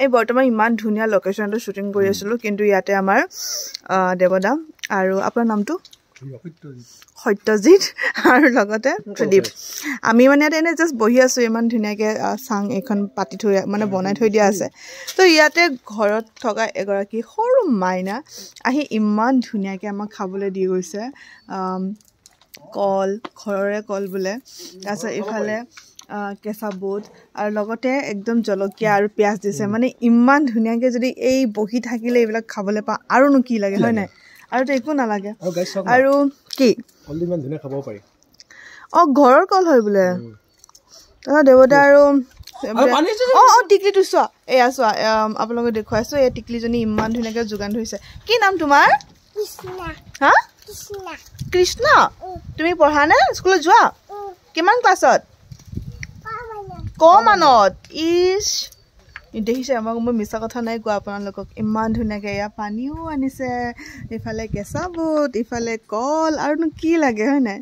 এই বৰ্তমান ইমান ধুনীয়া লোকেশ্যনটো শ্বুটিং কৰি আছিলোঁ কিন্তু ইয়াতে আমাৰ দেৱদা আৰু আপোনাৰ নামটো সত্যজিৎ আৰু লগতে ত্ৰিদীপ আমি মানে ইয়াতে এনে জাষ্ট বহি আছোঁ ইমান ধুনীয়াকৈ চাং এখন পাতি থৈ মানে বনাই থৈ দিয়া আছে তো ইয়াতে ঘৰত থকা এগৰাকী সৰু মাইনা আহি ইমান ধুনীয়াকৈ আমাক খাবলৈ দি গৈছে কল ঘৰৰে কল বোলে তাৰপিছত ইফালে কেঁচা বুট আৰু লগতে একদম জলকীয়া আৰু পিঁয়াজ দিছে মানে ইমান ধুনীয়াকৈ যদি এই বহি থাকিলে এইবিলাক খাবলৈ পাওঁ আৰুনো কি লাগে হয় নাই আৰুতো একো নালাগে আৰু কি অঁ ঘৰৰ কল হয় বোলে তাৰপিছত দেৱদা আৰু টিকলিটো চোৱা এয়া চোৱা আপোনালোকে দেখুৱাইছোঁ এই টিকলিজনী ইমান ধুনীয়াকৈ যোগান ধৰিছে কি নাম তোমাৰ হা কৃষ্ণ তুমি পঢ়া নে স্কুলত যোৱা কিমান ক্লাছত কমানত ইছ দেখিছে আমাক মই মিছা কথা নাই কোৱা আপোনালোকক ইমান ধুনীয়াকৈ এয়া পানীও আনিছে ইফালে কেঁচা বুট ইফালে কল আৰুনো কি লাগে হয় নাই